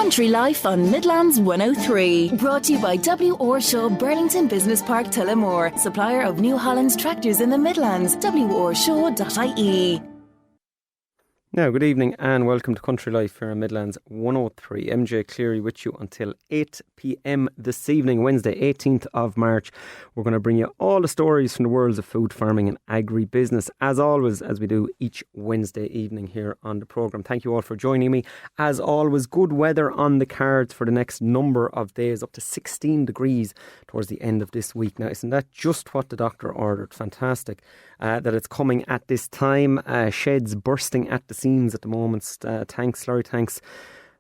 Country Life on Midlands 103. Brought to you by W. Orshaw, Burlington Business Park, Tullamore. Supplier of New Holland's tractors in the Midlands. worshaw.ie. Now, good evening and welcome to Country Life here on Midlands 103. MJ Clery with you until 8 p.m. this evening, Wednesday 18th of March. We're going to bring you all the stories from the worlds of food, farming and agri-business, as always, as we do each Wednesday evening here on the programme. Thank you all for joining me. As always, good weather on the cards for the next number of days, up to 16 degrees towards the end of this week. Now, isn't that just what the doctor ordered? Fantastic that it's coming at this time. Sheds bursting at the seams at the moment. Slurry tanks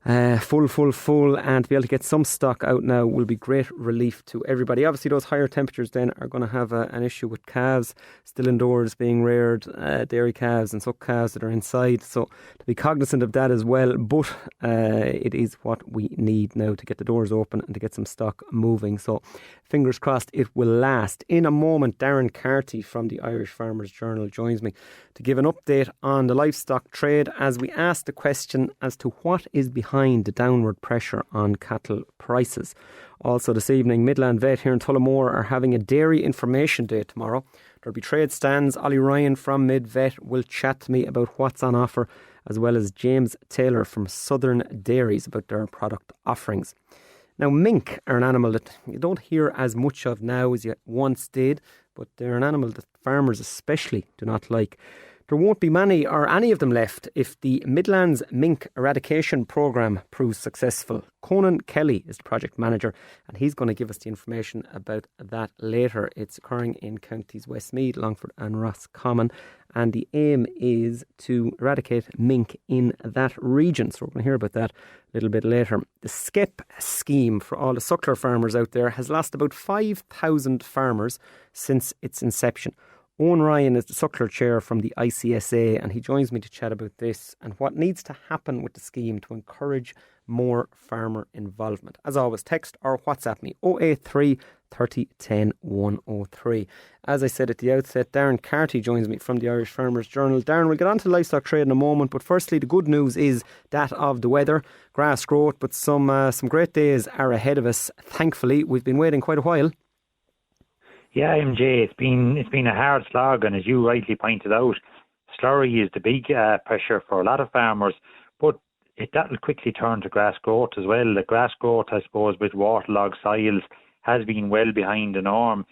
full, and to be able to get some stock out now will be great relief to everybody. Obviously, those higher temperatures then are going to have an issue with calves still indoors being reared, dairy calves and suck calves that are inside. So to be cognizant of that as well. But it is what we need now to get the doors open and to get some stock moving. So fingers crossed it will last. In a moment, Darren Carty from the Irish Farmers Journal joins me to give an update on the livestock trade as we ask the question as to what is behind the downward pressure on cattle prices. Also this evening, Midland Vet here in Tullamore are having a dairy information day tomorrow. There'll be trade stands. Ollie Ryan from Mid Vet will chat to me about what's on offer, as well as James Taylor from Southern Dairies about their product offerings. Now, mink are an animal that you don't hear as much of now as you once did, but they're an animal that farmers especially do not like. There won't be many or any of them left if the Midlands Mink Eradication Programme proves successful. Conan Kelly is the project manager and he's going to give us the information about that later. It's occurring in counties Westmeath, Longford and Roscommon, and the aim is to eradicate mink in that region. So we're going to hear about that a little bit later. The SCEP scheme for all the suckler farmers out there has lost about 5,000 farmers since its inception. Owen Ryan is the suckler chair from the ICSA and he joins me to chat about this and what needs to happen with the scheme to encourage more farmer involvement. As always, text or WhatsApp me 083 30 10 103. As I said at the outset, Darren Carty joins me from the Irish Farmers Journal. Darren, we'll get on to livestock trade in a moment, but firstly the good news is that of the weather, grass growth, but some great days are ahead of us. Thankfully, we've been waiting quite a while. Yeah, MJ, it's been a hard slog, and as you rightly pointed out, slurry is the big pressure for a lot of farmers, but that'll quickly turn to grass growth as well. The grass growth, I suppose, with waterlogged soils has been well behind the norm.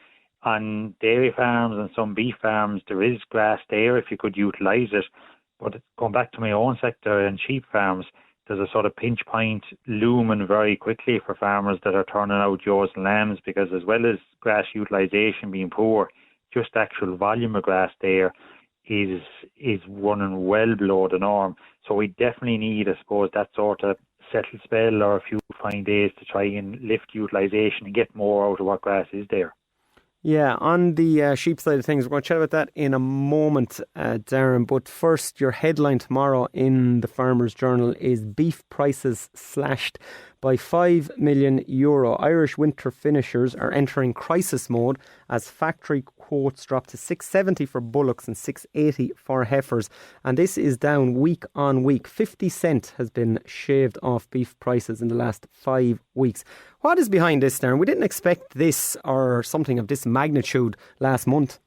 On dairy farms and some beef farms, there is grass there if you could utilise it, but going back to my own sector and sheep farms, there's a sort of pinch point looming very quickly for farmers that are turning out ewes and lambs, because as well as grass utilisation being poor, just actual volume of grass there is running well below the norm. So we definitely need, I suppose, that sort of settled spell or a few fine days to try and lift utilisation and get more out of what grass is there. Yeah, on the sheep side of things, we're going to chat about that in a moment, Darren. But first, your headline tomorrow in the Farmers Journal is beef prices slashed by €5 million. Irish winter finishers are entering crisis mode as factory quotes drop to $670 for bullocks and $680 for heifers. And this is down week on week. 50 cent has been shaved off beef prices in the last 5 weeks. What is behind this, Darren? We didn't expect this or something of this magnitude last month.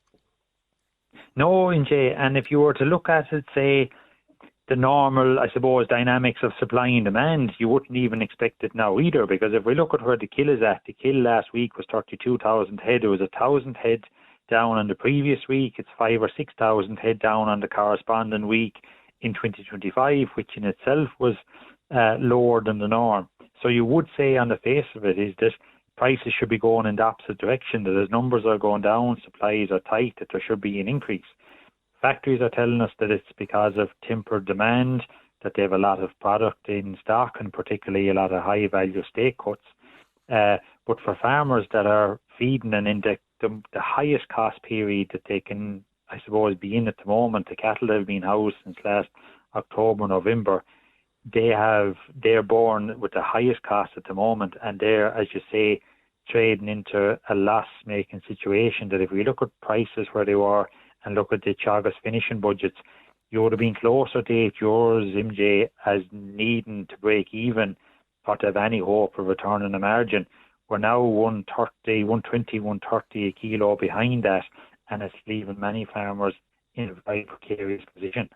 No, NJ, and if you were to look at it, say, the normal, I suppose, dynamics of supply and demand, you wouldn't even expect it now either, because if we look at where the kill is at, the kill last week was 32,000 head. It was 1,000 head down on the previous week. It's 5,000 or 6,000 head down on the corresponding week in 2025, which in itself was lower than the norm. So you would say on the face of it is that prices should be going in the opposite direction, that as numbers are going down, supplies are tight, that there should be an increase. Factories are telling us that it's because of tempered demand, that they have a lot of product in stock and particularly a lot of high value steak cuts. But for farmers that are feeding and in the highest cost period that they can, I suppose, be in at the moment, the cattle that have been housed since last October, November, they're born with the highest cost at the moment, and they're, as you say, trading into a loss-making situation. That if we look at prices where they were and look at the Teagasc finishing budgets, you would have been closer to €8, MJ, as needing to break even or to have any hope of returning a margin. We're now 130, 120, 130 a kilo behind that, and it's leaving many farmers in a very precarious position.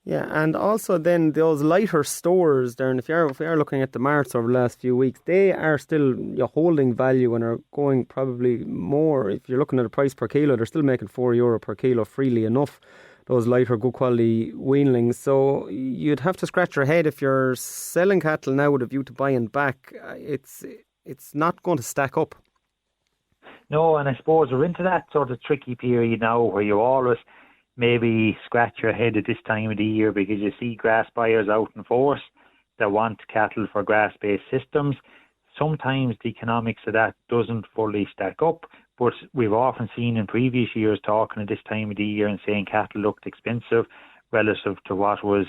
Yeah, and also then those lighter stores, Darren, if you are looking at the marts over the last few weeks, they are still holding value and are going probably more. If you're looking at a price per kilo, they're still making €4 per kilo freely enough, those lighter, good quality weanlings. So you'd have to scratch your head if you're selling cattle now with a view to buying back. It's not going to stack up. No, and I suppose we're into that sort of tricky period now where you always maybe scratch your head at this time of the year because you see grass buyers out in force that want cattle for grass-based systems. Sometimes the economics of that doesn't fully stack up, but we've often seen in previous years talking at this time of the year and saying cattle looked expensive relative to what was,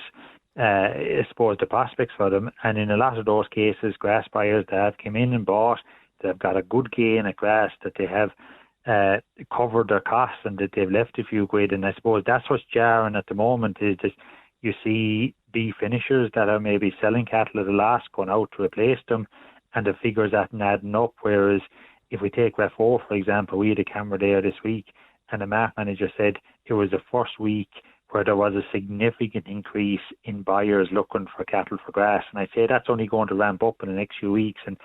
I suppose, the prospects for them. And in a lot of those cases, grass buyers that have come in and bought, that have got a good gain at grass, that they have covered their costs and that they've left a few quid. And I suppose that's what's jarring at the moment, is that you see beef finishers that are maybe selling cattle at a loss going out to replace them, and the figures aren't adding up. Whereas if we take Ref4, for example, we had a camera there this week, and the market manager said it was the first week where there was a significant increase in buyers looking for cattle for grass. And I'd say that's only going to ramp up in the next few weeks. And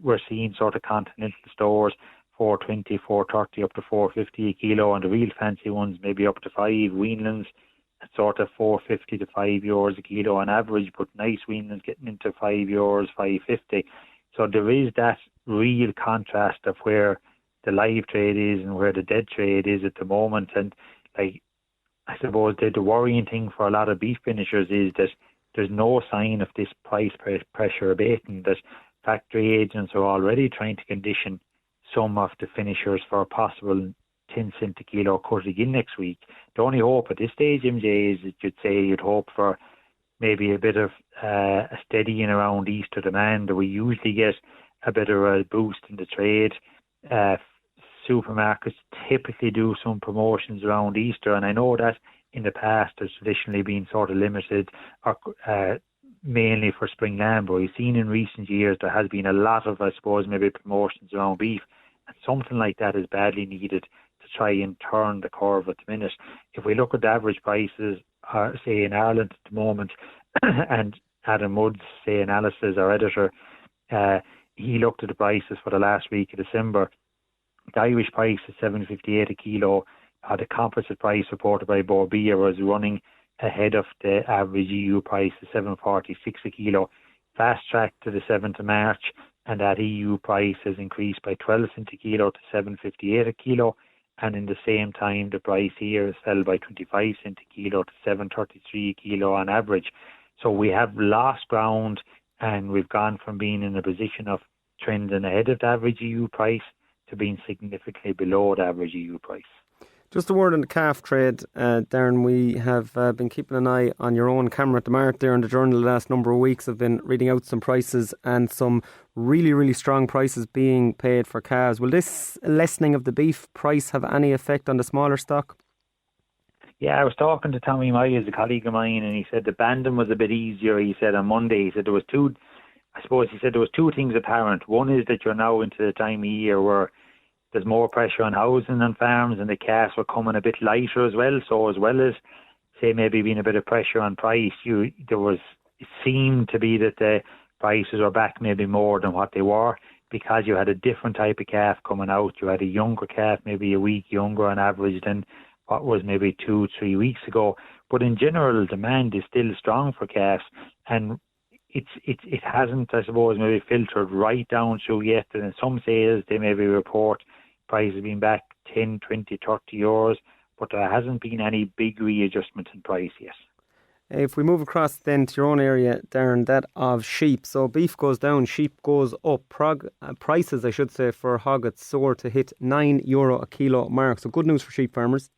we're seeing sort of continental stores, 420, 430 up to 450 a kilo, and the real fancy ones maybe up to 5. Weanlings at sort of 450 to €5 a kilo on average, but nice weanlings getting into €5, €5.50. So there is that real contrast of where the live trade is and where the dead trade is at the moment. And like, I suppose the worrying thing for a lot of beef finishers is that there's no sign of this price pressure abating, that factory agents are already trying to condition some of the finishers for a possible 10 cent a kilo cut again next week. The only hope at this stage, MJ, is that you'd hope for maybe a bit of a steadying around Easter demand. We usually get a bit of a boost in the trade. Supermarkets typically do some promotions around Easter, and I know that in the past there's traditionally been sort of limited or mainly for spring lamb, but we've seen in recent years there has been a lot of, I suppose, maybe promotions around beef, and something like that is badly needed to try and turn the curve at the minute. If we look at the average prices, say in Ireland at the moment, and Adam Woods, say analysis, our editor, he looked at the prices for the last week of December. The Irish price is $7.58 a kilo. The composite price reported by Borbia was running ahead of the average EU price of $7.46 a kilo. Fast track to the 7th of March, and that EU price has increased by 12 cents a kilo to $7.58 a kilo. And in the same time, the price here has fell by 25 cents a kilo to $7.33 a kilo on average. So we have lost ground, and we've gone from being in a position of trending ahead of the average EU price to being significantly below the average EU price. Just a word on the calf trade, Darren. We have been keeping an eye on your own camera at the market there in the journal the last number of weeks. I've been reading out some prices and some really, really strong prices being paid for calves. Will this lessening of the beef price have any effect on the smaller stock? Yeah, I was talking to Tommy Myers, a colleague of mine, and he said the banding was a bit easier. He said on Monday, he said there was two things apparent. One is that you're now into the time of year where there's more pressure on housing and farms, and the calves were coming a bit lighter as well. So as well as, say, maybe being a bit of pressure on price, it seemed to be that the prices were back maybe more than what they were, because you had a different type of calf coming out. You had a younger calf, maybe a week younger on average than what was maybe 2-3 weeks ago. But in general, demand is still strong for calves, and it hasn't, I suppose, maybe filtered right down through yet. And in some sales, they maybe report prices being back 10, 20, 30 euros, but there hasn't been any big readjustment in price yet. If we move across then to your own area, Darren, that of sheep. So beef goes down, sheep goes up. Prices, I should say, for hoggets soar to hit €9 a kilo mark. So good news for sheep farmers.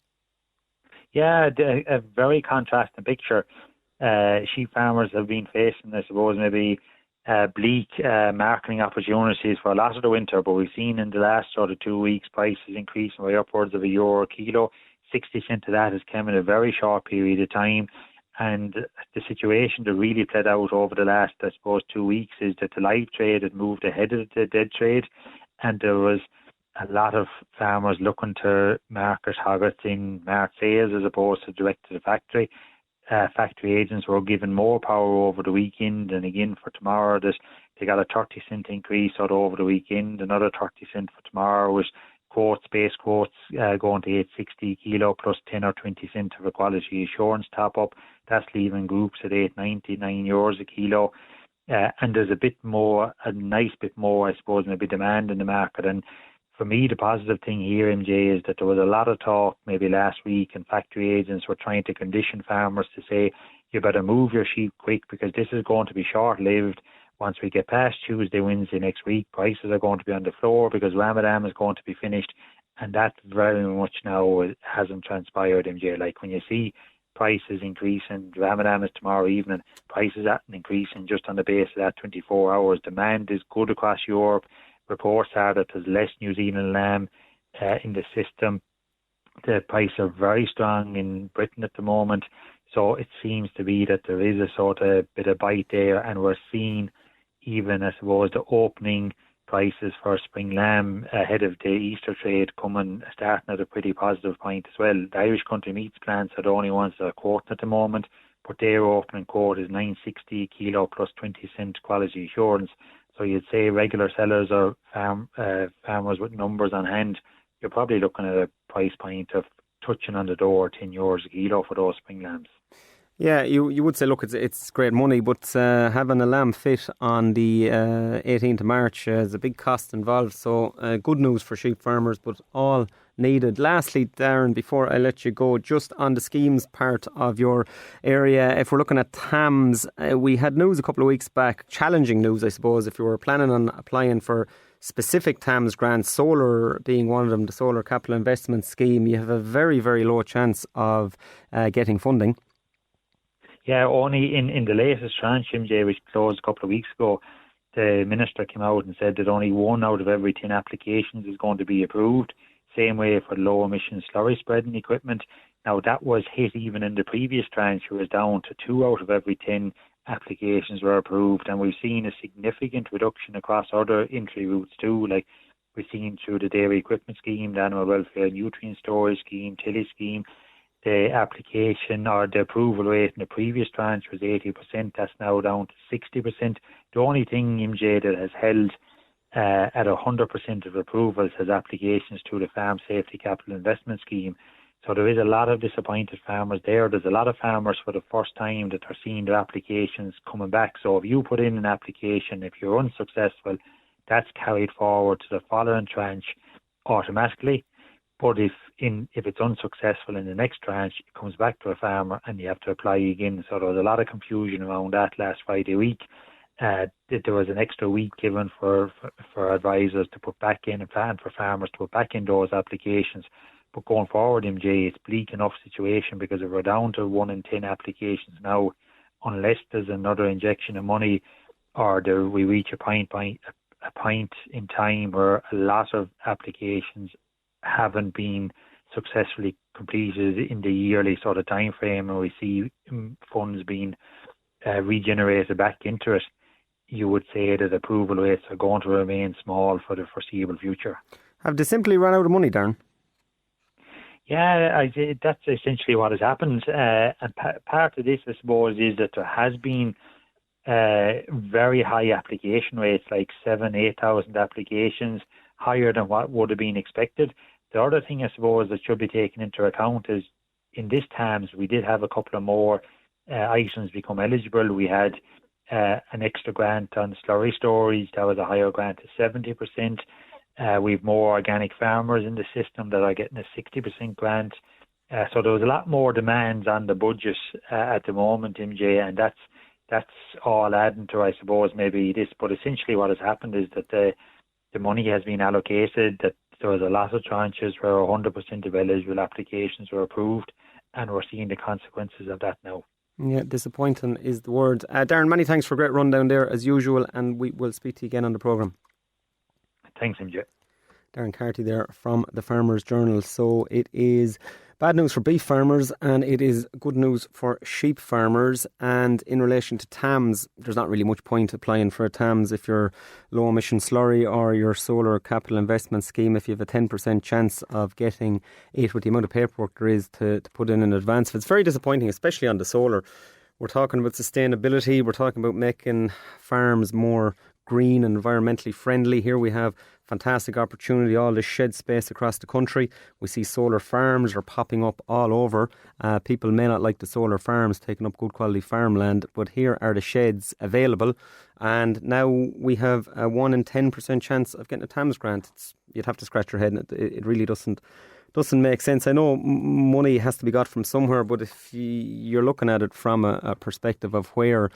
Yeah, a very contrasting picture. Sheep farmers have been facing, I suppose, maybe bleak marketing opportunities for a lot of the winter, but we've seen in the last sort of 2 weeks prices increasing by upwards of €1 a kilo. 60 cents of that has come in a very short period of time, And the situation that really played out over the last, I suppose, 2 weeks is that the live trade had moved ahead of the dead trade, and there was a lot of farmers looking to market hoggets in mart sales as opposed to direct to the factory. Factory agents were given more power over the weekend, and again for tomorrow they got a 30 cent increase over the weekend, another 30 cent for tomorrow, with base quotes going to 860 kilo plus 10 or 20 cent of a quality assurance top up. That's leaving groups at 890, €9 a kilo. And there's a nice bit more, I suppose, maybe demand in the market. And for me, the positive thing here, MJ, is that there was a lot of talk maybe last week, and factory agents were trying to condition farmers to say, you better move your sheep quick because this is going to be short-lived. Once we get past Tuesday, Wednesday next week, prices are going to be on the floor because Ramadan is going to be finished. And that very much now hasn't transpired, MJ. Like when you see prices increasing, Ramadan is tomorrow evening, prices are increasing just on the base of that 24 hours. Demand is good across Europe. Reports are that there's less New Zealand lamb in the system. The prices are very strong in Britain at the moment. So it seems to be that there is a sort of bit of bite there, and we're seeing even, I suppose, the opening prices for spring lamb ahead of the Easter trade starting at a pretty positive point as well. The Irish country meats plants are the only ones that are quoting at the moment, but their opening quote is 960 kilo plus 20 cent quality assurance. So you'd say regular sellers or farmers with numbers on hand, you're probably looking at a price point of touching on the door €10 a kilo for those spring lambs. Yeah, you would say, look, it's great money, but having a lamb fit on the 18th of March is a big cost involved. So good news for sheep farmers, but all needed. Lastly, Darren, before I let you go, just on the schemes part of your area, if we're looking at TAMS, we had news a couple of weeks back, challenging news, I suppose, if you were planning on applying for specific TAMS grants, solar being one of them, the Solar Capital Investment Scheme, you have a very, very low chance of getting funding. Yeah, only in the latest tranche, MJ, which closed a couple of weeks ago, the minister came out and said that only 1 out of every 10 applications is going to be approved. Same way for low emission slurry spreading equipment. Now that was hit even in the previous tranche. It was down to 2 out of every 10 applications were approved, and we've seen a significant reduction across other entry routes too. Like we've seen through the dairy equipment scheme, the animal welfare nutrient storage scheme, tilly scheme. The application or the approval rate in the previous tranche was 80%. That's now down to 60%. The only thing, MJ, that has held at 100% of approvals has applications to the Farm Safety Capital Investment Scheme. So there is a lot of disappointed farmers there. There's a lot of farmers for the first time that are seeing their applications coming back. So if you put in an application, if you're unsuccessful, that's carried forward to the following tranche automatically. But if it's unsuccessful in the next tranche, it comes back to a farmer and you have to apply again. So there was a lot of confusion around that last Friday week. There was an extra week given for advisors to put back in, a plan for farmers to put back in those applications. But going forward, MJ, it's bleak enough situation because if we're down to 1 in 10 applications now, unless there's another injection of money or we reach a point in time where a lot of applications haven't been successfully completed in the yearly sort of time frame, and we see funds being regenerated back into it, you would say that approval rates are going to remain small for the foreseeable future. Have they simply run out of money, Darren? Yeah, that's essentially what has happened. And part of this, I suppose, is that there has been very high application rates, like 8,000 applications, higher than what would have been expected. The other thing, I suppose, that should be taken into account is in this TAMS, we did have a couple of more items become eligible. We had an extra grant on slurry storage. That was a higher grant of 70%. We've more organic farmers in the system that are getting a 60% grant. So there was a lot more demands on the budget at the moment, MJ, and that's all adding to, I suppose, maybe this. But essentially what has happened is that the money has been allocated, that there was a lot of tranches where 100% of eligible applications were approved, and we're seeing the consequences of that now. Yeah, disappointing is the word. Darren, many thanks for a great rundown there as usual, and we will speak to you again on the programme. Thanks, MJ. Darren Carty there from the Farmers Journal. So it is Bad news for beef farmers, and it is good news for sheep farmers. And in relation to TAMS, there's not really much point applying for a TAMS if you're low emission slurry or your solar capital investment scheme. If you have a 10% chance of getting it with the amount of paperwork there is to put in advance, it's very disappointing, especially on the solar. We're talking about sustainability. We're talking about making farms more green and environmentally friendly. Here we have fantastic opportunity, all this shed space across the country. We see solar farms are popping up all over. People may not like the solar farms taking up good quality farmland, but here are the sheds available. And now we have a 1 in 10% chance of getting a TAMS grant. You'd have to scratch your head. It really doesn't make sense. I know money has to be got from somewhere, but if you're looking at it from a perspective of where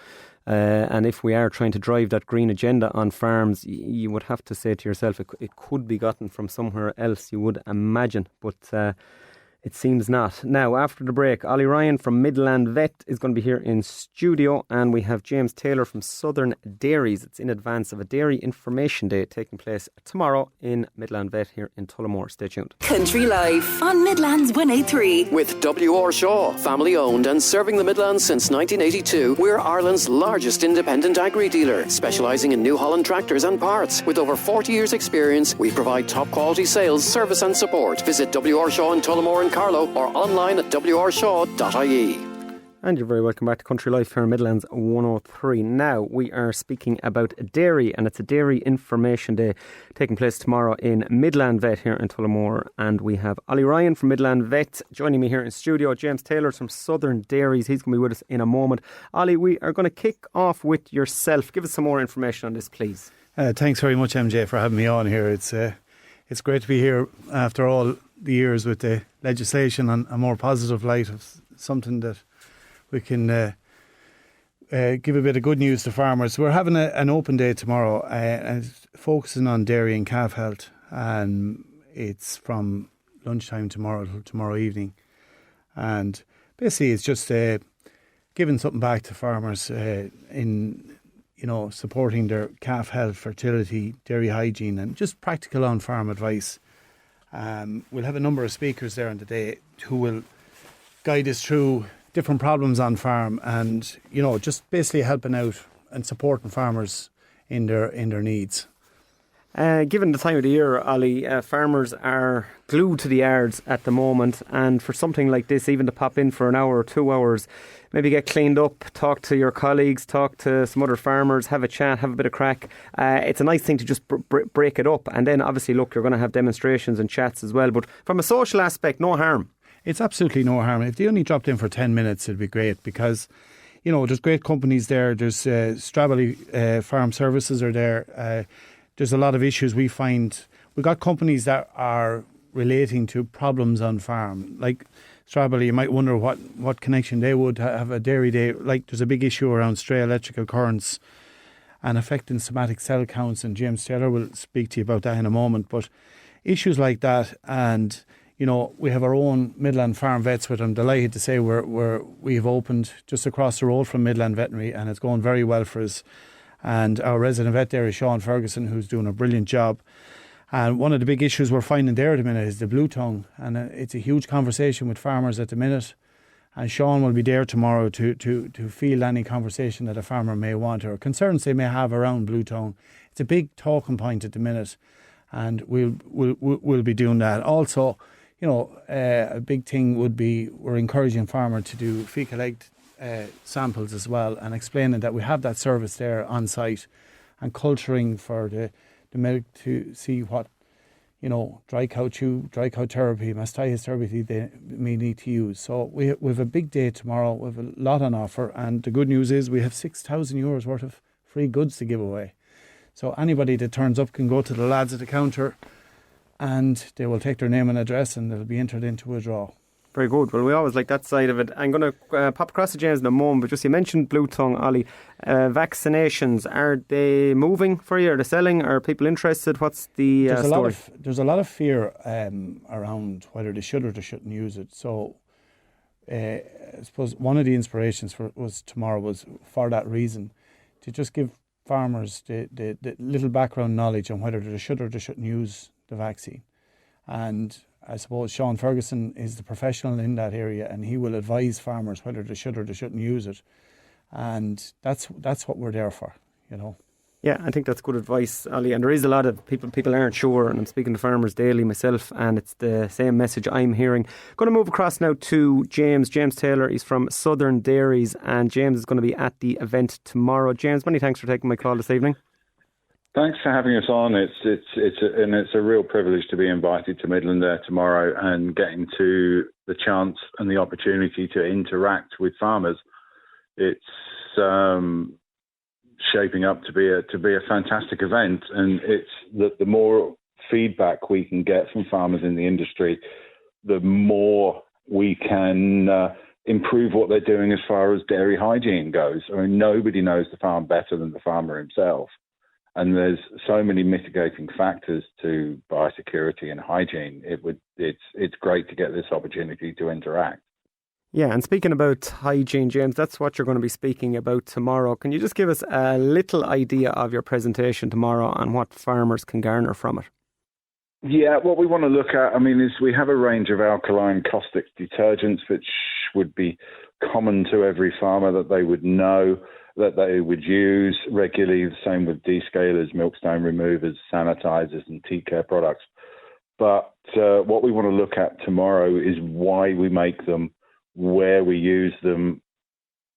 and if we are trying to drive that green agenda on farms, you would have to say to yourself it could be gotten from somewhere else, you would imagine, but it seems not. Now, after the break, Ollie Ryan from Midland Vet is going to be here in studio, and we have James Taylor from Southern Dairies. It's in advance of a Dairy Information Day taking place tomorrow in Midland Vet here in Tullamore. Stay tuned. Country Life on Midlands 103. With W.R. Shaw, family owned and serving the Midlands since 1982, we're Ireland's largest independent agri-dealer, specialising in New Holland tractors and parts. With over 40 years' experience, we provide top quality sales, service and support. Visit W.R. Shaw in Tullamore and Carlow or online at wrshaw.ie. And you're very welcome back to Country Life here in Midlands 103. Now we are speaking about dairy, and it's a Dairy Information Day taking place tomorrow in Midland Vet here in Tullamore. And we have Ollie Ryan from Midland Vet joining me here in studio. James Taylor from Southern Dairies, he's going to be with us in a moment. Ollie, we are going to kick off with yourself. Give us some more information on this, please. Thanks very much, MJ, for having me on here. It's great to be here after all the years with the legislation on a more positive light of something that we can give a bit of good news to farmers. We're having an open day tomorrow and it's focusing on dairy and calf health, and it's from lunchtime tomorrow till tomorrow evening. And basically it's just giving something back to farmers in supporting their calf health, fertility, dairy hygiene, and just practical on-farm advice. We'll have a number of speakers there on the day who will guide us through different problems on farm and, just basically helping out and supporting farmers in their needs. Given the time of the year, Ollie, farmers are glued to the yards at the moment, and for something like this, even to pop in for an hour or 2 hours, maybe get cleaned up, talk to your colleagues, talk to some other farmers, have a chat, have a bit of crack. It's a nice thing to just break it up. And then obviously, look, you're going to have demonstrations and chats as well. But from a social aspect, no harm. It's absolutely no harm. If they only dropped in for 10 minutes, it'd be great because, there's great companies there. There's Strawberry Farm Services are there. There's a lot of issues we find. We've got companies that are relating to problems on farm. Like Strawberry, you might wonder what connection they would have a dairy day. Like there's a big issue around stray electrical currents and affecting somatic cell counts, and James Taylor will speak to you about that in a moment. But issues like that, and we have our own Midland Farm Vets, which I'm delighted to say we have opened just across the road from Midland Veterinary, and it's going very well for us. And our resident vet there is Sean Ferguson, who's doing a brilliant job. And one of the big issues we're finding there at the minute is the blue tongue. And it's a huge conversation with farmers at the minute. And Sean will be there tomorrow to field any conversation that a farmer may want or concerns they may have around blue tongue. It's a big talking point at the minute. And we'll be doing that. Also, a big thing would be we're encouraging farmers to do fecal egg samples as well, and explaining that we have that service there on site and culturing for the milk to see what dry cow therapy, mastitis therapy they may need to use. So we have a big day tomorrow. We have a lot on offer, and the good news is we have €6,000 worth of free goods to give away. So anybody that turns up can go to the lads at the counter and they will take their name and address and they'll be entered into a draw. Very good. Well, we always like that side of it. I'm going to pop across to James in a moment, but just you mentioned blue tongue, Ollie. Vaccinations, are they moving for you? Are they selling? Are people interested? What's the story? There's a lot of fear around whether they should or they shouldn't use it. So I suppose one of the inspirations was tomorrow was for that reason, to just give farmers the little background knowledge on whether they should or they shouldn't use the vaccine. And I suppose Sean Ferguson is the professional in that area, and he will advise farmers whether they should or they shouldn't use it. And that's what we're there for, you know. Yeah, I think that's good advice, Ali. And there is a lot of people aren't sure, and I'm speaking to farmers daily myself, and it's the same message I'm hearing. Going to move across now to James Taylor. He's from Southern Dairies, and James is going to be at the event tomorrow. James, many thanks for taking my call this evening. Thanks for having us on. It's a real privilege to be invited to Midland there tomorrow and getting to the chance and the opportunity to interact with farmers. It's shaping up to be a fantastic event, and it's the more feedback we can get from farmers in the industry, the more we can improve what they're doing as far as dairy hygiene goes. I mean, nobody knows the farm better than the farmer himself, and there's so many mitigating factors to biosecurity and hygiene. It's great to get this opportunity to interact. Yeah, and speaking about hygiene, James, that's what you're going to be speaking about tomorrow. Can you just give us a little idea of your presentation tomorrow and what farmers can garner from it? Yeah, what we want to look at, is we have a range of alkaline caustic detergents which would be common to every farmer that they would know, that they would use regularly. The same with descalers, milkstone removers, sanitizers and teat care products. But what we want to look at tomorrow is why we make them, where we use them,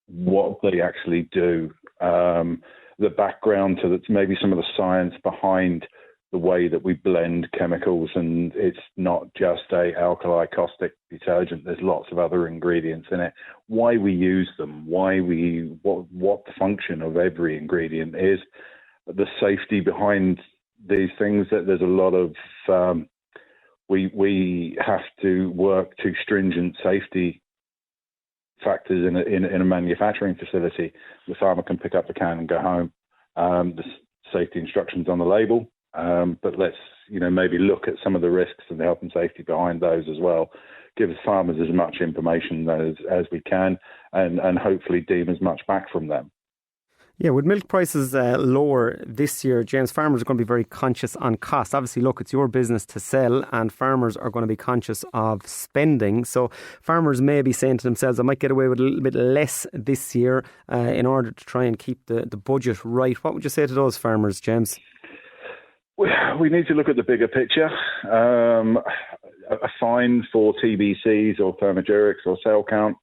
what they actually do, the background to maybe some of the science behind the way that we blend chemicals. And it's not just a alkali caustic detergent. There's lots of other ingredients in it. Why we use them, what the function of every ingredient is, the safety behind these things. That there's a lot of we have to work to stringent safety factors in a manufacturing facility. The farmer can pick up the can and go home. The safety instructions on the label, but let's maybe look at some of the risks and the health and safety behind those as well. Give farmers as much information as we can, and hopefully deem as much back from them. Yeah, with milk prices lower this year, James, farmers are going to be very conscious on cost. Obviously, look, it's your business to sell, and farmers are going to be conscious of spending. So farmers may be saying to themselves, I might get away with a little bit less this year in order to try and keep the budget right. What would you say to those farmers, James? We need to look at the bigger picture. A fine for TBCs or thermogerics or cell count,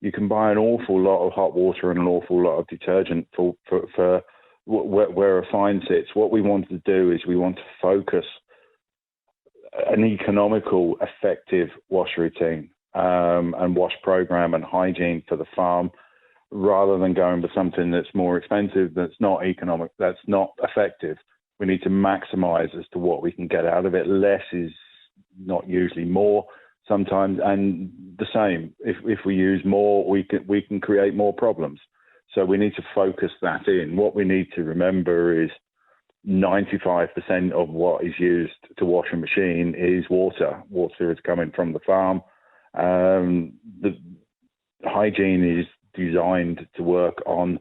you can buy an awful lot of hot water and an awful lot of detergent for where a fine sits. What we want to do is we want to focus an economical, effective wash routine and wash program and hygiene for the farm, rather than going for something that's more expensive, that's not economic, that's not effective. We need to maximise as to what we can get out of it. Less is not usually more sometimes, and the same. If we use more, we can create more problems. So we need to focus that in. What we need to remember is 95% of what is used to wash a machine is water. Water is coming from the farm. The hygiene is designed to work on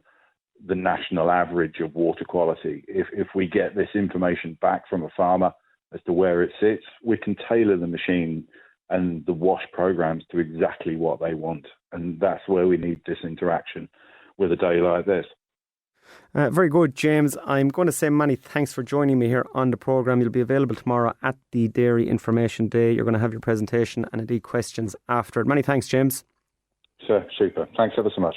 the national average of water quality. If we get this information back from a farmer as to where it sits, we can tailor the machine and the wash programs to exactly what they want. And that's where we need this interaction with a day like this. Very good, James. I'm going to say many thanks for joining me here on the programme. You'll be available tomorrow at the Dairy Information Day. You're going to have your presentation and indeed questions after it. Many thanks, James. Sure, super. Thanks ever so much.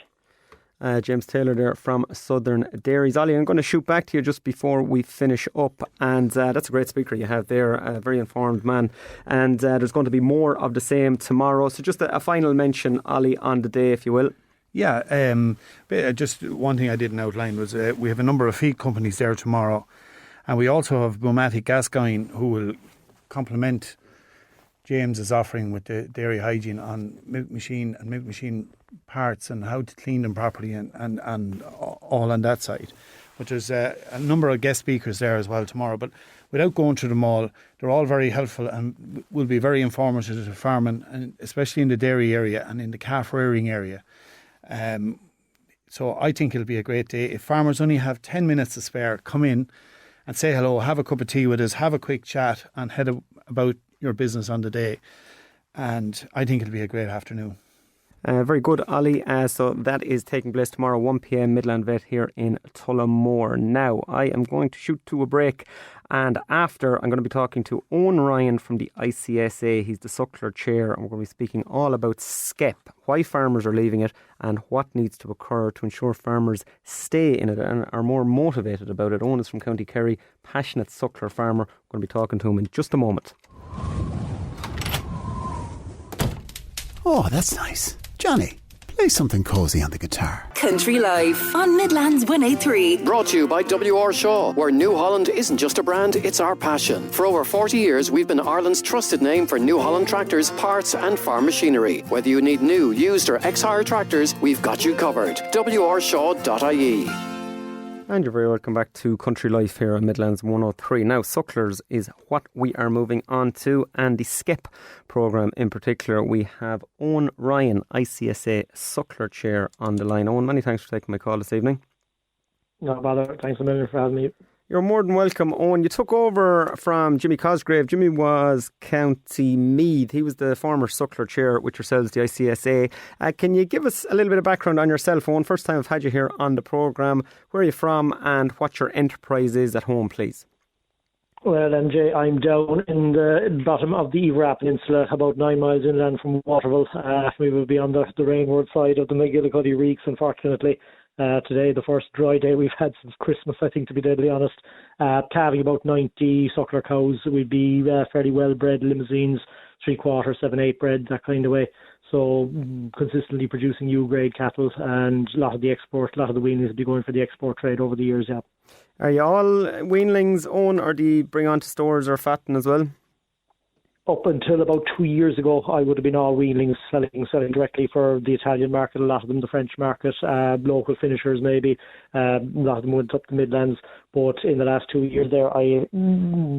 James Taylor there from Southern Dairies. Ollie, I'm going to shoot back to you just before we finish up, and that's a great speaker you have there, a very informed man, and there's going to be more of the same tomorrow. So just a final mention, Ollie, on the day, if you will. Yeah, just one thing I didn't outline was we have a number of feed companies there tomorrow, and we also have Bowmatic Gascoigne, who will complement James's offering with the dairy hygiene on milk machine and milk machine parts and how to clean them properly and all on that side. But there's a number of guest speakers there as well tomorrow. But without going through them all, they're all very helpful and will be very informative to farming, and especially in the dairy area and in the calf rearing area. So I think it'll be a great day. If farmers only have 10 minutes to spare, come in and say hello, have a cup of tea with us, have a quick chat and head about your business on the day. And I think it'll be a great afternoon. Very good, Ollie. So that is taking place tomorrow, 1 p.m. Midland Vet here in Tullamore. Now, I am going to shoot to a break, and after I'm going to be talking to Owen Ryan from the ICSA. He's the Suckler Chair, and we're going to be speaking all about SCEP, why farmers are leaving it, and what needs to occur to ensure farmers stay in it and are more motivated about it. Owen is from County Kerry, passionate suckler farmer. We're going to be talking to him in just a moment. Oh, that's nice. Johnny, play something cosy on the guitar. Country Life on Midlands 103. Brought to you by W.R. Shaw, where New Holland isn't just a brand, it's our passion. For over 40 years, we've been Ireland's trusted name for New Holland tractors, parts and farm machinery. Whether you need new, used or ex-hire tractors, we've got you covered. wrshaw.ie. And you're very welcome back to Country Life here on Midlands 103. Now, sucklers is what we are moving on to, and the SCEP programme in particular. We have Owen Ryan, ICSA Suckler Chair, on the line. Owen, many thanks for taking my call this evening. No bother. Thanks a million for having me. You're more than welcome, Owen. You took over from Jimmy Cosgrave. Jimmy was County Meath. He was the former Suckler Chair with yourselves, the ICSA. Can you give us a little bit of background on yourself, Owen? First time I've had you here on the programme. Where are you from and what your enterprise is at home, please? Well, MJ, I'm down in the bottom of the Evra Peninsula, about 9 miles inland from Waterville. We will be on the rainward side of the McGillicuddy Reeks, unfortunately. Today, the first dry day we've had since Christmas, I think, to be deadly honest. Calving about 90 suckler cows. We'd be fairly well-bred limousines, 3/4, 7/8 bred, that kind of way. So consistently producing U-grade cattle, and a lot of the weanlings will be going for the export trade over the years, yeah. Are you all weanlings, Owen, or do you bring on to stores or fatten as well? Up until about 2 years ago, I would have been all weanlings, selling directly for the Italian market, a lot of them the French market, local finishers maybe. A lot of them went up the Midlands. But in the last 2 years there, I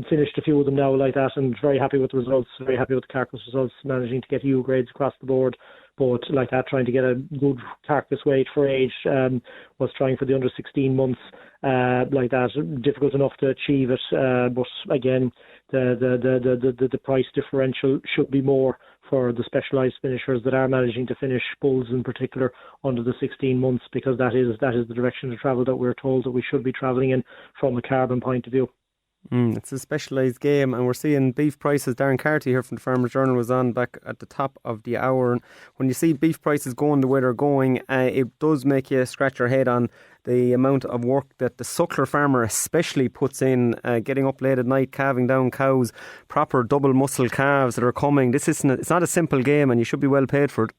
finished a few of them now like that, and very happy with the results, very happy with the carcass results, managing to get U grades across the board. But like that, trying to get a good carcass weight for age, was trying for the under 16 months, like that, difficult enough to achieve it. But again, the price differential should be more for the specialised finishers that are managing to finish bulls in particular under the 16 months, because that is the direction of travel that we're told that we should be travelling in from a carbon point of view. It's a specialised game, and we're seeing beef prices. Darren Carty here from the Farmers Journal was on back at the top of the hour, and when you see beef prices going the way they're going, it does make you scratch your head on the amount of work that the suckler farmer especially puts in, getting up late at night, calving down cows, proper double muscle calves that are coming. It's not a simple game, and you should be well paid for it.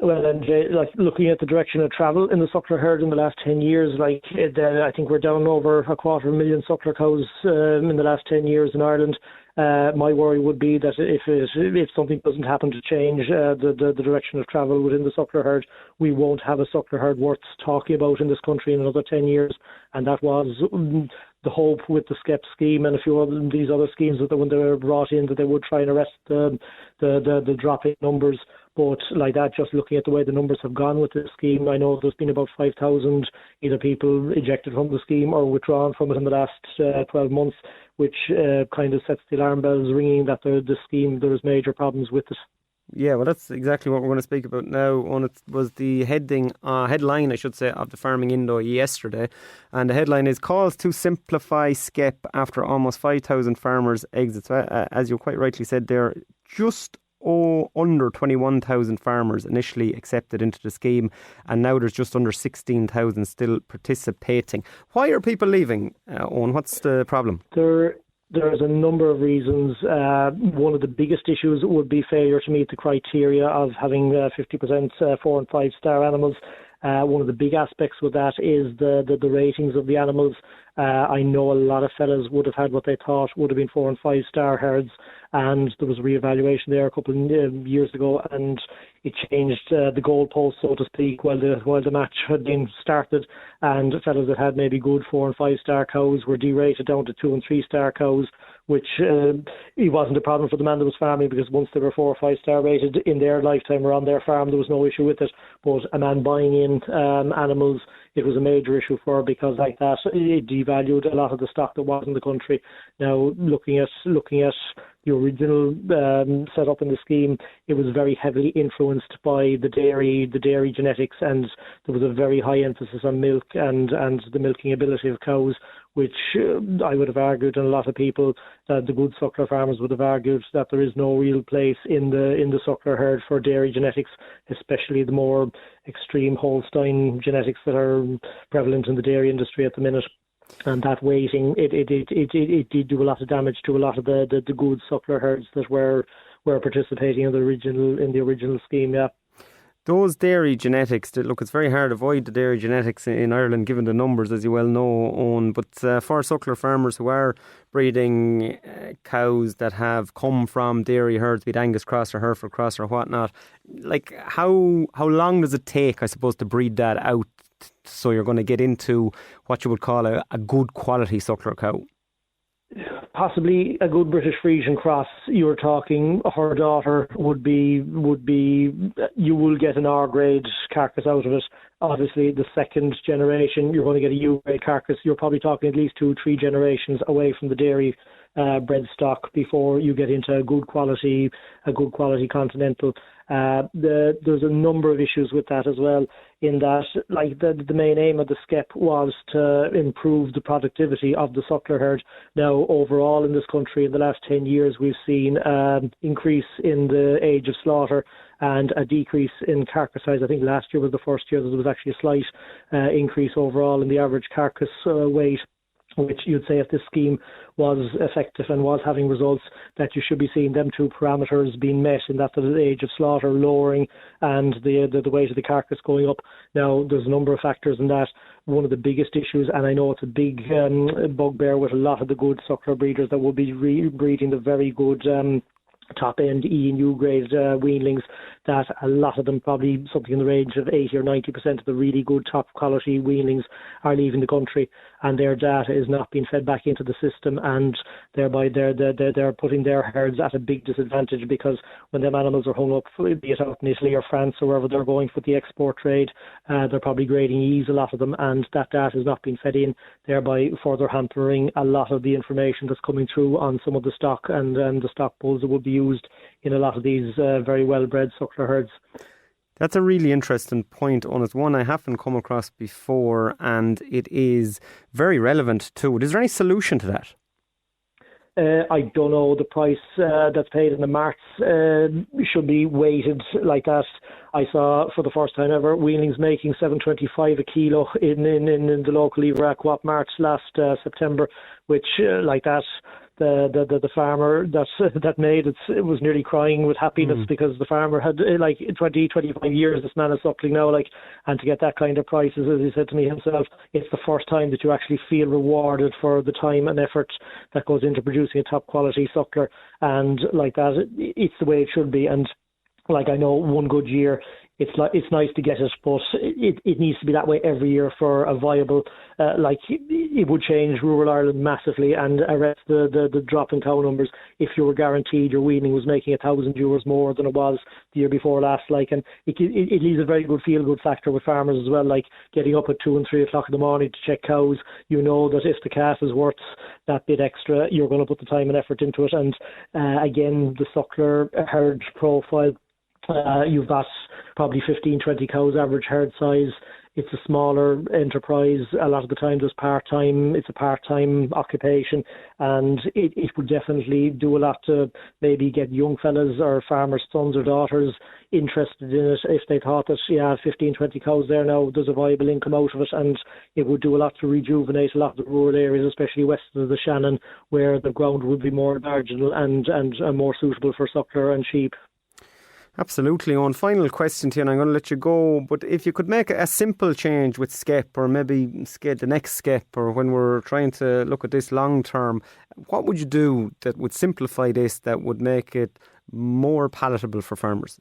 Well, and like looking at the direction of travel in the suckler herd in the last 10 years, I think we're down over 250,000 suckler cows in the last 10 years in Ireland. My worry would be that if something doesn't happen to change the direction of travel within the suckler herd, we won't have a suckler herd worth talking about in this country in another 10 years. And that was the hope with the SCEP scheme and a few of these other schemes that when they were brought in, that they would try and arrest the drop in numbers. But like that, just looking at the way the numbers have gone with this scheme, I know there's been about 5,000 either people ejected from the scheme or withdrawn from it in the last 12 months, which kind of sets the alarm bells ringing that the scheme, there is major problems with it. Yeah, well, that's exactly what we're going to speak about now. It was the headline, I should say, of the Farming Indo yesterday. And the headline is Calls to Simplify SCEP After Almost 5,000 Farmers Exit. So, as you quite rightly said, they're just under 21,000 farmers initially accepted into the scheme, and now there's just under 16,000 still participating. Why are people leaving, Owen? What's the problem? There's a number of reasons. One of the biggest issues would be failure to meet the criteria of having 50% 4- and 5-star animals. One of the big aspects with that is the ratings of the animals. I know a lot of fellas would have had what they thought would have been 4- and 5-star herds, and there was a re-evaluation there a couple of years ago, and it changed the goalpost, so to speak, while the match had been started, and fellas that had maybe good 4- and 5-star cows were derated down to 2- and 3-star cows, which it wasn't a problem for the man that was farming, because once they were 4- or 5-star rated in their lifetime or on their farm, there was no issue with it. But a man buying in animals it was a major issue for her, because like that, it devalued a lot of the stock that was in the country. Now, looking at the original setup in the scheme, it was very heavily influenced by the dairy genetics, and there was a very high emphasis on milk and the milking ability of cows, which I would have argued, and a lot of people, the good suckler farmers would have argued, that there is no real place in the suckler herd for dairy genetics, especially the more extreme Holstein genetics that are prevalent in the dairy industry at the minute. And that weighting, it did do a lot of damage to a lot of the good suckler herds that were participating in the original scheme. Yeah. Those dairy genetics, look, it's very hard to avoid the dairy genetics in Ireland, given the numbers, as you well know, Owen. But for suckler farmers who are breeding cows that have come from dairy herds, be it Angus cross or Hereford cross or whatnot, like how long does it take, I suppose, to breed that out so you're going to get into what you would call a good quality suckler cow? Possibly a good British Frisian cross. You're talking her daughter would be you will get an R grade carcass out of it. Obviously, the second generation you're going to get a U grade carcass. You're probably talking at least 2-3 generations away from the dairy bred stock before you get into a good quality continental. There's a number of issues with that as well, in that, like, the main aim of the skep was to improve the productivity of the suckler herd. Now, overall in this country in the last 10 years, we've seen an increase in the age of slaughter and a decrease in carcass size. I think last year was the first year that there was actually a slight increase overall in the average carcass weight, which you'd say, if this scheme was effective and was having results, that you should be seeing them two parameters being met, in that the age of slaughter lowering and the weight of the carcass going up. Now, there's a number of factors in that. One of the biggest issues, and I know it's a big bugbear with a lot of the good suckler breeders that will be breeding the very good top-end E and U grade weanlings, that a lot of them, probably something in the range of 80 or 90% of the really good top-quality weanlings are leaving the country, and their data is not being fed back into the system, and thereby they're putting their herds at a big disadvantage, because when them animals are hung up, be it out in Italy or France or wherever they're going for the export trade, they're probably grading E's, a lot of them, and that data is not being fed in, thereby further hampering a lot of the information that's coming through on some of the stock and the stock bulls that would be used in a lot of these very well-bred suckler herds. That's a really interesting point, and it's one I haven't come across before, and it is very relevant to it. Is there any solution to that? I don't know. The price that's paid in the marts should be weighted like that. I saw for the first time ever weanlings making $7.25 a kilo in the local Lever Co-op marts last September, which like that. The farmer that made it was nearly crying with happiness, because the farmer had 25 years this man is suckling now, and to get that kind of prices, as he said to me himself, it's the first time that you actually feel rewarded for the time and effort that goes into producing a top quality suckler, and like that, it's the way it should be. And like, I know one good year, it's nice to get it, but it needs to be that way every year for a viable. It would change rural Ireland massively and arrest the drop in cow numbers if you were guaranteed your weaning was making €1,000 more than it was the year before last. And it leaves a very good feel-good factor with farmers as well. Like getting up at 2 and 3 o'clock in the morning to check cows, you know that if the calf is worth that bit extra, you're going to put the time and effort into it. And again, the suckler herd profile. You've got probably 15-20 cows average herd size. It's a smaller enterprise. A lot of the time it's a part-time occupation, and it would definitely do a lot to maybe get young fellas or farmers' sons or daughters interested in it if they thought that 15-20 cows there now, there's a viable income out of it, and it would do a lot to rejuvenate a lot of the rural areas, especially west of the Shannon, where the ground would be more marginal and more suitable for suckler and sheep. Absolutely. One final question to you, and I'm going to let you go. But if you could make a simple change with skep, or maybe the next skep, or when we're trying to look at this long term, what would you do that would simplify this, that would make it more palatable for farmers?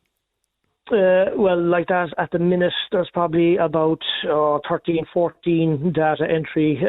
Well, like that, at the minute, there's probably about 13, 14 data entry,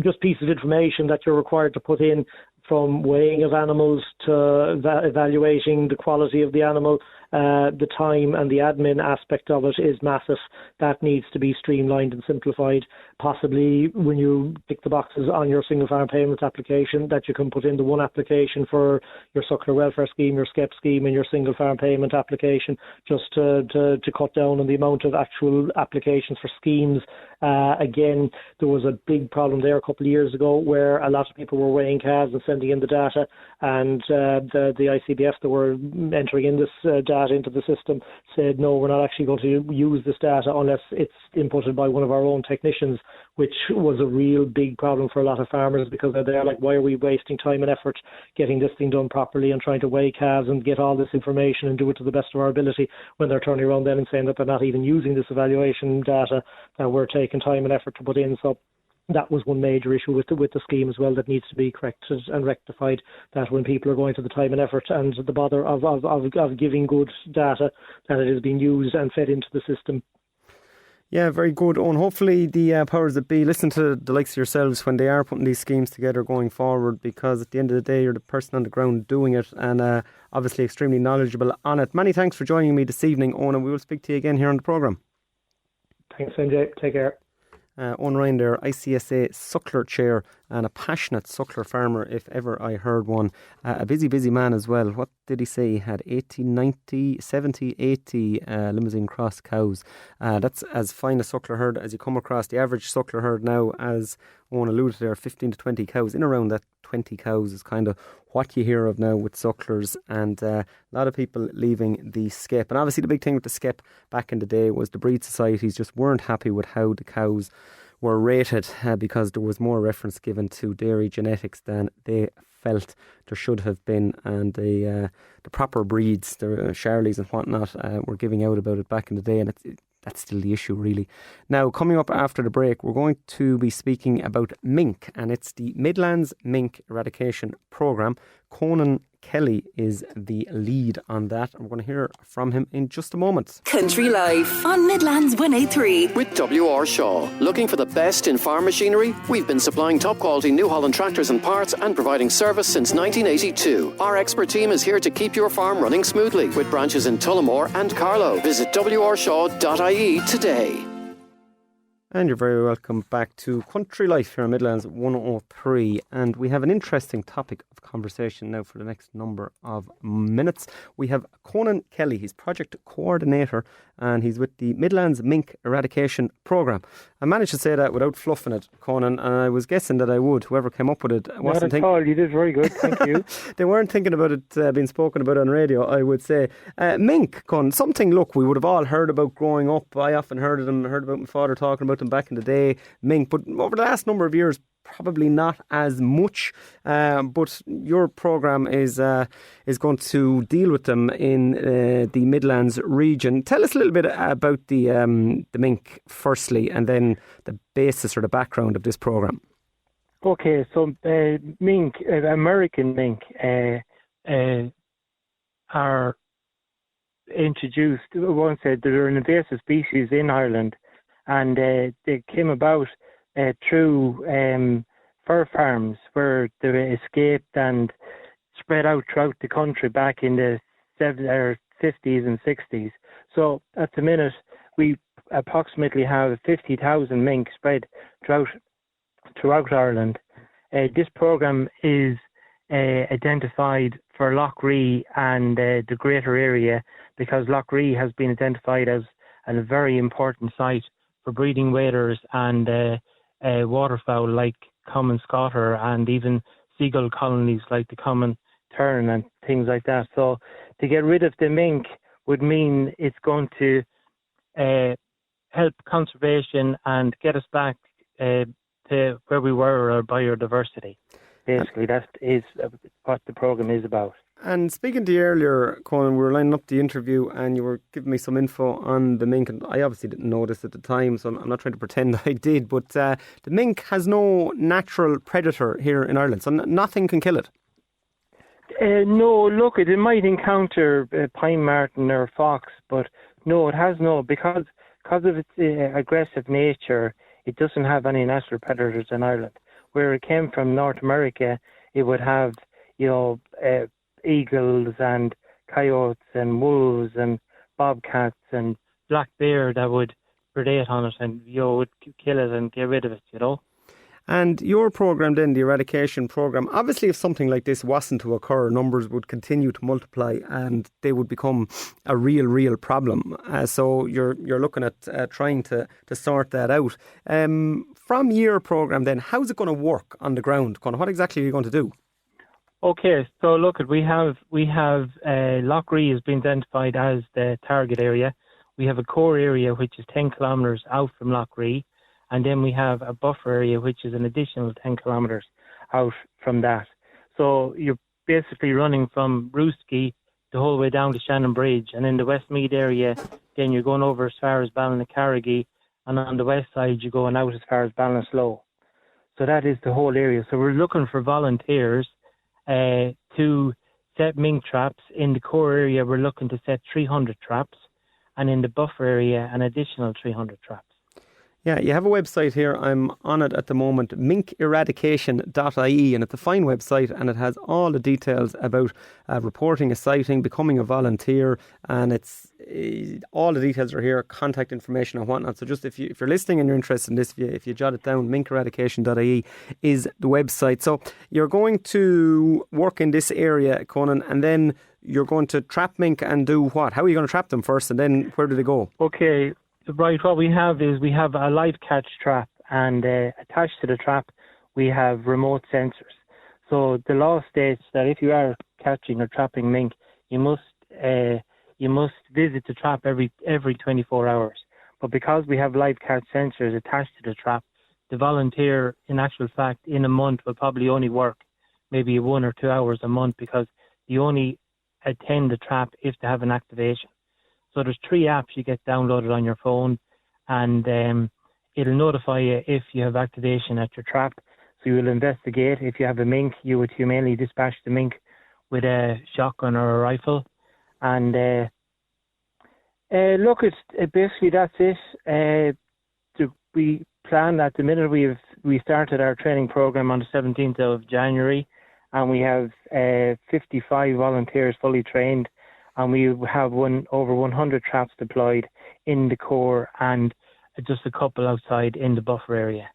just pieces of information that you're required to put in, from weighing of animals to evaluating the quality of the animal, the time and the admin aspect of it is massive. That needs to be streamlined and simplified. Possibly when you tick the boxes on your single farm payments application, that you can put in the one application for your suckler welfare scheme, your SCEP scheme, and your single farm payment application, just to cut down on the amount of actual applications for schemes. Again, there was a big problem there a couple of years ago where a lot of people were weighing calves and sending in the data, and the ICBF that were entering in this data into the system said, no, we're not actually going to use this data unless it's inputted by one of our own technicians, which was a real big problem for a lot of farmers, because they're like, why are we wasting time and effort getting this thing done properly and trying to weigh calves and get all this information and do it to the best of our ability, when they're turning around then and saying that they're not even using this evaluation data that we're taking time and effort to put in. So that was one major issue with the scheme as well that needs to be corrected and rectified, that when people are going to the time and effort and the bother of giving good data, that it is being used and fed into the system. Yeah, very good. And hopefully the powers that be listen to the likes of yourselves when they are putting these schemes together going forward, because at the end of the day, you're the person on the ground doing it, and obviously extremely knowledgeable on it. Many thanks for joining me this evening, Owen, and we will speak to you again here on the programme. Thanks, MJ. Take care. Owen Ryan there, ICSA Suckler Chair and a passionate suckler farmer if ever I heard one. A busy man as well. What did he say? He had 80, 90, 70, 80 limousine cross cows. That's as fine a suckler herd as you come across. The average suckler herd now, as Owen alluded there, 15 to 20 cows. In around that 20 cows is kind of what you hear of now with sucklers, and a lot of people leaving the SCEP. And obviously the big thing with the SCEP back in the day was the breed societies just weren't happy with how the cows were rated, because there was more reference given to dairy genetics than they felt there should have been, and the proper breeds, the Charlies and whatnot, were giving out about it back in the day, and that's still the issue, really. Now, coming up after the break, we're going to be speaking about mink, and it's the Midlands Mink Eradication Programme. Conan Kelly is the lead on that, and we're going to hear from him in just a moment. Country Life on Midlands 103. With W.R. Shaw. Looking for the best in farm machinery? We've been supplying top quality New Holland tractors and parts and providing service since 1982. Our expert team is here to keep your farm running smoothly, with branches in Tullamore and Carlow. Visit wrshaw.ie today. And you're very welcome back to Country Life here on Midlands 103. And we have an interesting topic of conversation now for the next number of minutes. We have Conan Kelly. He's project coordinator, and he's with the Midlands Mink Eradication Programme. I managed to say that without fluffing it, Conan, and I was guessing that I would. Whoever came up with it wasn't thinking. Not at all. You did very good. Thank you. They weren't thinking about it being spoken about on radio, I would say. Mink, Conan, something, look, we would have all heard about growing up. I often heard of them, heard about my father talking about them back in the day, mink, but over the last number of years, probably not as much. But your programme is going to deal with them in the Midlands region. Tell us a little bit about the mink firstly, and then the basis or the background of this programme. Okay, so mink, American mink, are introduced. One said they're an invasive species in Ireland, and they came about through fur farms where they escaped and spread out throughout the country back in the 50s and 60s. So at the minute, we approximately have 50,000 mink spread throughout Ireland. This programme is identified for Loughree and the greater area, because Loughree has been identified as a very important site for breeding waders and waterfowl like common scotter, and even seagull colonies like the common tern and things like that. So to get rid of the mink would mean it's going to help conservation and get us back to where we were, our biodiversity. Basically, that is what the programme is about. And speaking to you earlier, Conan, we were lining up the interview and you were giving me some info on the mink, and I obviously didn't know this at the time, so I'm not trying to pretend I did, but the mink has no natural predator here in Ireland, so nothing can kill it. No, look, it might encounter pine marten or fox, but no, it has no, because of its aggressive nature, it doesn't have any natural predators in Ireland. Where it came from North America, it would have, eagles and coyotes and wolves and bobcats and black bear that would predate on it and would kill it and get rid of it. And your programme then, the eradication programme, obviously if something like this wasn't to occur, numbers would continue to multiply and they would become a real problem. So you're looking at trying to sort that out. From your programme then, how's it going to work on the ground? What exactly are you going to do? Okay, so look, we have Loughree has been identified as the target area. We have a core area which is 10 kilometres out from Loughree. And then we have a buffer area, which is an additional 10 kilometres out from that. So you're basically running from Rooskey the whole way down to Shannon Bridge. And in the Westmead area, then you're going over as far as Ballinaccarrigy. And on the west side, you're going out as far as Ballinasloe. So that is the whole area. So we're looking for volunteers to set mink traps. In the core area, we're looking to set 300 traps. And in the buffer area, an additional 300 traps. Yeah, you have a website here. I'm on it at the moment, minkeradication.ie, and it's a fine website and it has all the details about reporting a sighting, becoming a volunteer, and it's all the details are here, contact information and whatnot. So just if you're listening and you're interested in this, if you jot it down, minkeradication.ie is the website. So you're going to work in this area, Conan, and then you're going to trap mink and do what? How are you going to trap them first, and then where do they go? Okay. Right, what we have is we have a live catch trap, and attached to the trap we have remote sensors. So the law states that if you are catching or trapping mink, you must visit the trap every 24 hours. But because we have live catch sensors attached to the trap, the volunteer, in actual fact, in a month will probably only work maybe 1 or 2 hours a month, because you only attend the trap if they have an activation. So there's 3 apps you get downloaded on your phone, and it'll notify you if you have activation at your trap. So you will investigate. If you have a mink, you would humanely dispatch the mink with a shotgun or a rifle. And look, basically that's it. We plan at the minute we started our training program on the 17th of January, and we have 55 volunteers fully trained. And we have over 100 traps deployed in the core and just a couple outside in the buffer area.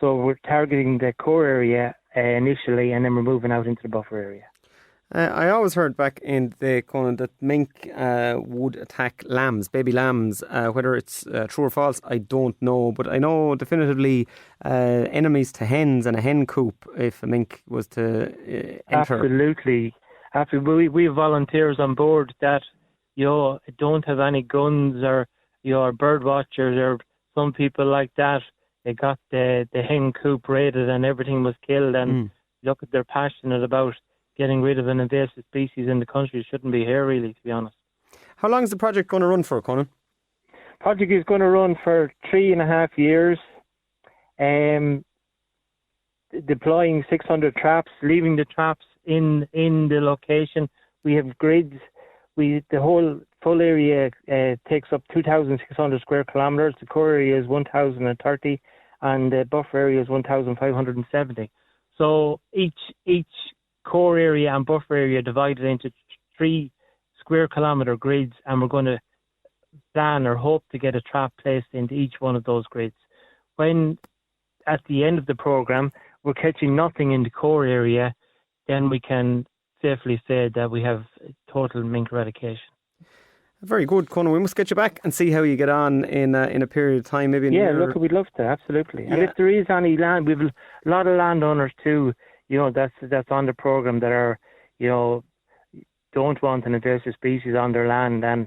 So we're targeting the core area initially, and then we're moving out into the buffer area. I always heard back in the Conan that mink would attack lambs, baby lambs. Whether it's true or false, I don't know. But I know definitively enemies to hens and a hen coop if a mink was to enter. Absolutely. We have volunteers on board that don't have any guns or bird watchers or some people like that. They got the hen coop raided and everything was killed. And look, they're passionate about getting rid of an invasive species in the country. It shouldn't be here, really, to be honest. How long is the project going to run for, Conan? Project is going to run for 3.5 years. Deploying 600 traps, leaving the traps in the location. We have grids. The whole full area takes up 2,600 square kilometres. The core area is 1,030, and the buffer area is 1,570. So each core area and buffer area divided into 3 square kilometre grids, and we're going to plan or hope to get a trap placed into each one of those grids. When at the end of the programme we're catching nothing in the core area, then we can safely say that we have total mink eradication. Very good, Conan. We must get you back and see how you get on in a period of time. Maybe look, we'd love to, absolutely. Yeah. And if there is any land, we've a lot of landowners too, that's on the programme that are, don't want an invasive species on their land, and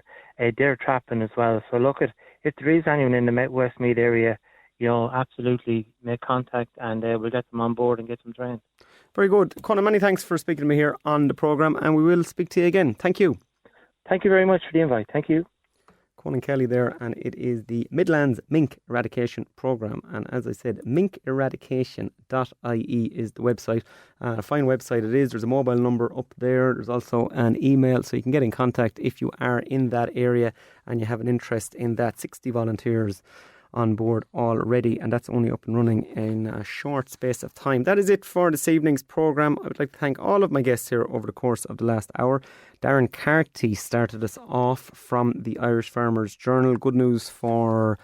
they're trapping as well. So look, if there is anyone in the Westmead area, absolutely make contact, and we'll get them on board and get them trained. Very good. Conan, many thanks for speaking to me here on the programme, and we will speak to you again. Thank you. Thank you very much for the invite. Thank you. Conan Kelly there, and it is the Midlands Mink Eradication Programme. And as I said, minkeradication.ie is the website. A fine website it is. There's a mobile number up there. There's also an email, so you can get in contact if you are in that area and you have an interest in that. 60 volunteers on board already, and that's only up and running in a short space of time. That is it for this evening's programme. I would like to thank all of my guests here over the course of the last hour. Darren Carty started us off from the Irish Farmers Journal. Good news for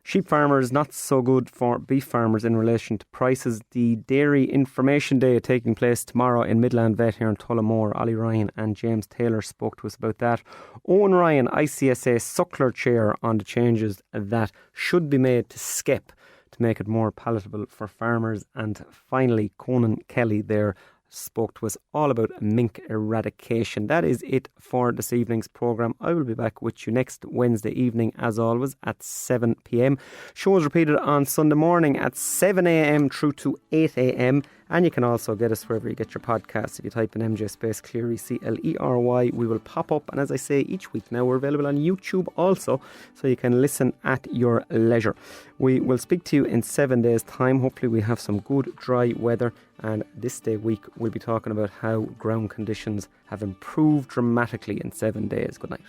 sheep farmers, not so good for beef farmers in relation to prices. The Dairy Information Day taking place tomorrow in Midland Vet here in Tullamore. Ollie Ryan and James Taylor spoke to us about that. Owen Ryan, ICSA Suckler Chair, on the changes that should be made to skep to make it more palatable for farmers. And finally, Conan Kelly there spoke to us all about mink eradication. That is it for this evening's programme. I will be back with you next Wednesday evening, as always, at 7 p.m. Show is repeated on Sunday morning at 7 a.m. through to 8 a.m. And you can also get us wherever you get your podcasts. If you type in MJ space Clery, Clery, we will pop up. And as I say each week now, we're available on YouTube also, so you can listen at your leisure. We will speak to you in 7 days' time. Hopefully we have some good dry weather. And this day week, we'll be talking about how ground conditions have improved dramatically in 7 days. Good night.